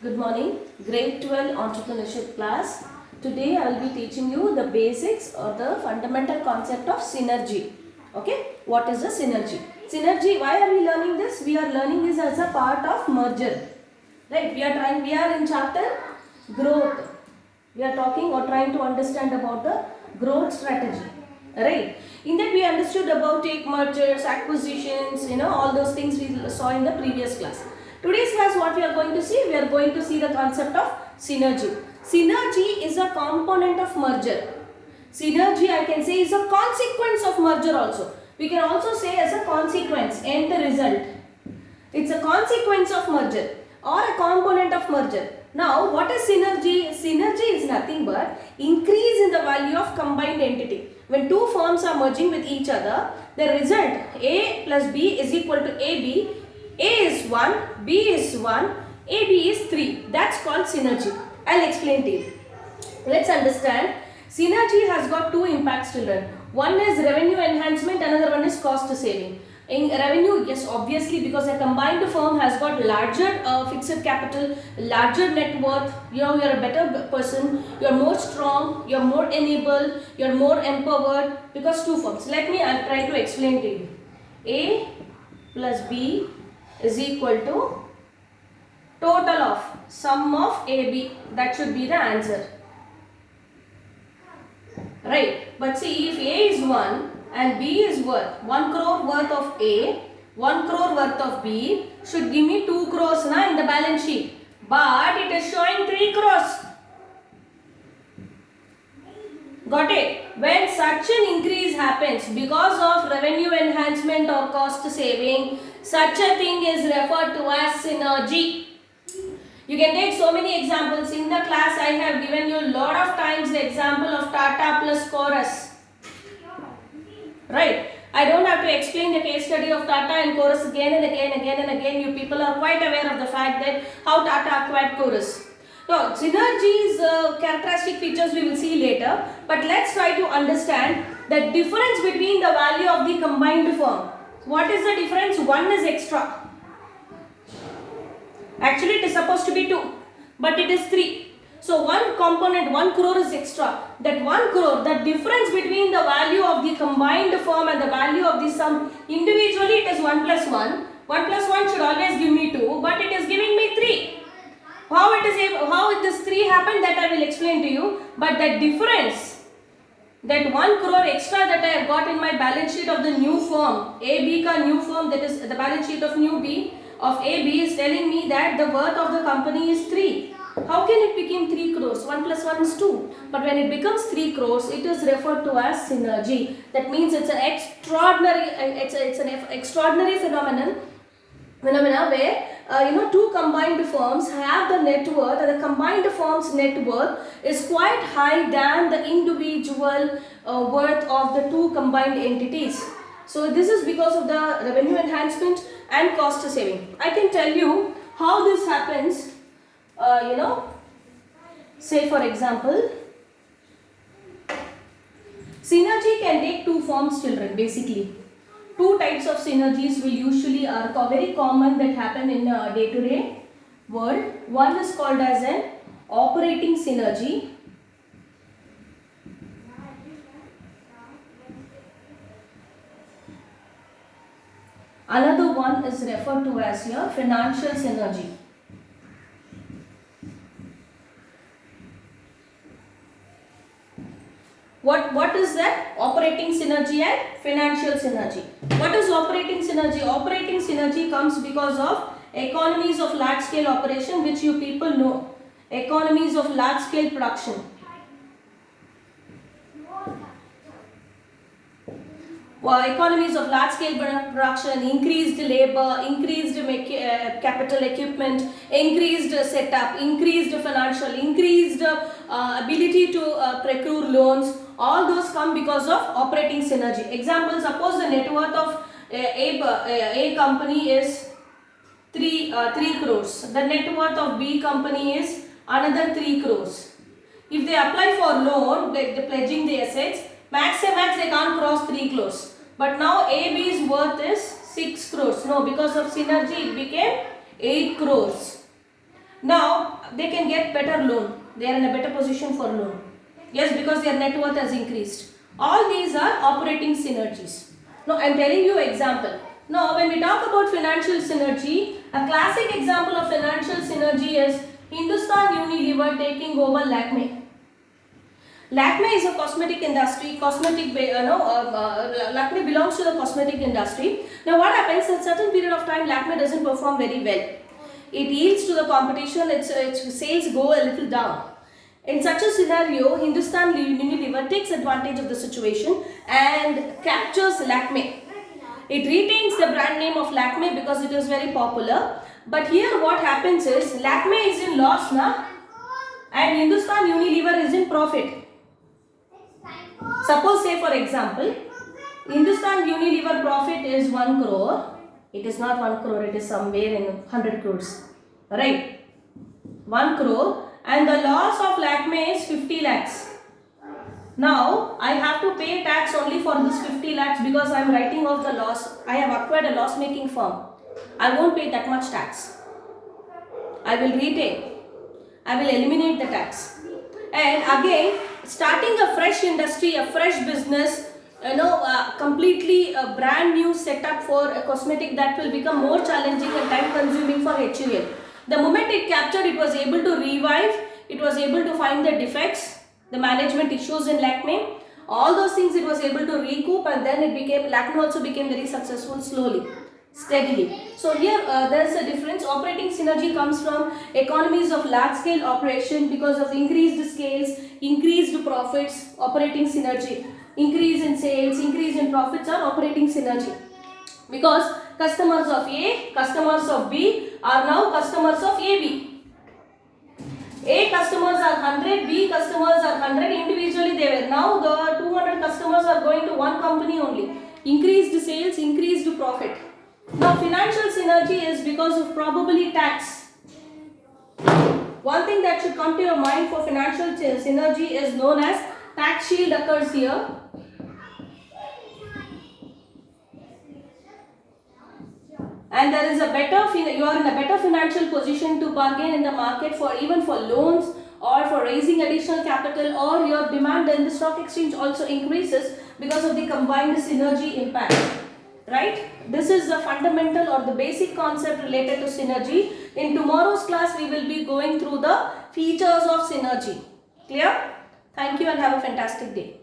Good morning, grade 12 entrepreneurship class. Today I will be teaching you the basics or the fundamental concept of synergy. Okay, what is the synergy? Synergy, why are we learning this? We are learning this as a part of merger. Right, we are in chapter growth. We are talking or trying to understand about the growth strategy. Right, in that we understood about take mergers, acquisitions, all those things we saw in the previous class. Today's class, what we are going to see? We are going to see the concept of synergy. Synergy is a component of merger. Synergy, I can say, is a consequence of merger also. We can also say as a consequence, end result. It's a consequence of merger or a component of merger. Now, what is synergy? Synergy is nothing but increase in the value of combined entity. When two firms are merging with each other, the result A plus B is equal to AB. A is 1, B is 1, AB is 3. That's called synergy. I'll explain to you. Let's understand. Synergy has got two impacts, children. One is revenue enhancement, another one is cost saving. In revenue, yes, obviously, because a combined firm has got larger fixed capital, larger net worth. You're a better person, you're more strong, you're more enabled, you're more empowered because two firms. I'll try to explain to you. A plus B is equal to total of sum of AB. That should be the answer. Right, but see, if A is 1 and B is worth 1 crore worth of A, 1 crore worth of B should give me 2 crores in the balance sheet. But it is showing 3 crores. Got it? When such an increase happens because of revenue enhancement or cost saving, such a thing is referred to as synergy. You can take so many examples. In the class, I have given you a lot of times the example of Tata plus Chorus. Right? I don't have to explain the case study of Tata and Chorus again and again. You people are quite aware of the fact that how Tata acquired Chorus. Now, synergy's characteristic features we will see later. But let's try to understand the difference between the value of the combined firm. What is the difference? One is extra. Actually, it is supposed to be 2, but it is 3. So, one component, 1 crore is extra. That 1 crore, the difference between the value of the combined firm and the value of the sum, individually it is 1 plus 1. 1 plus 1 should always give me 2, but it is giving me 3. How this 3 happened, that I will explain to you. But that difference, that 1 crore extra that I have got in my balance sheet of the new firm, AB ka new firm, that is the balance sheet of new B, of AB is telling me that the worth of the company is 3. How can it become 3 crores? 1 plus 1 is 2. But when it becomes 3 crores, it is referred to as synergy. That means it's an extraordinary phenomena where two combined firms have the net worth, and the combined firm's net worth is quite high than the individual worth of the two combined entities. So this is because of the revenue enhancement and cost saving. I can tell you how this happens. Say for example, synergy can take two forms, children. Basically, two types of synergies will usually are very common that happen in day-to-day world. One is called as an operating synergy. Another one is referred to as your financial synergy. What is that? Operating synergy and financial synergy. What is operating synergy? Operating synergy comes because of economies of large scale operation, which you people know. Economies of large scale production. Economies of large scale production, increased labor, increased capital equipment, increased setup, increased financial, increased ability to procure loans. All those come because of operating synergy. Example, suppose the net worth of A company is 3 crores. The net worth of B company is another 3 crores. If they apply for loan, they're pledging the assets, max they can't cross 3 crores. But now AB's worth is 6 crores. No, because of synergy it became 8 crores. Now they can get better loan. They are in a better position for loan. Yes, because their net worth has increased. All these are operating synergies. Now I am telling you example. Now when we talk about financial synergy, a classic example of financial synergy is Hindustan Unilever taking over Lakme. Lakme is a cosmetic industry. Lakme belongs to the cosmetic industry. Now what happens at certain period of time, Lakme doesn't perform very well. It yields to the competition. Its sales go a little down. In such a scenario, Hindustan Unilever takes advantage of the situation and captures Lakme. It retains the brand name of Lakme because it is very popular. But here what happens is Lakme is in loss now and Hindustan Unilever is in profit. Suppose say for example, Hindustan Unilever profit is 1 crore. It is not 1 crore, it is somewhere in 100 crores. Right? 1 crore and the loss of Lakme is 50 lakhs. Now I have to pay tax only for this 50 lakhs because I am writing off the loss. I have acquired a loss making firm. I won't pay that much tax. I will retain. I will eliminate the tax. And again, starting a fresh industry, a fresh business, completely a brand new setup for a cosmetic, that will become more challenging and time consuming for HUL. The moment it captured, it was able to revive, it was able to find the defects, the management issues in Lakme, all those things it was able to recoup, and then Lakme also became very successful slowly, steadily. So here there is a difference. Operating synergy comes from economies of large scale operation because of increased scales, increased profits. Operating synergy, increase in sales, increase in profits are operating synergy, because customers of A, customers of B are now customers of AB. A customers are 100, B customers are 100, individually they were. Now the 200 customers are going to one company only. Increased sales, increased profit. Now financial synergy is because of probably tax. One thing that should come to your mind for financial synergy is known as tax shield occurs here. And there is you are in a better financial position to bargain in the market for even for loans or for raising additional capital, or your demand in the stock exchange also increases because of the combined synergy impact. Right? This is the fundamental or the basic concept related to synergy. In tomorrow's class, we will be going through the features of synergy. Clear? Thank you and have a fantastic day.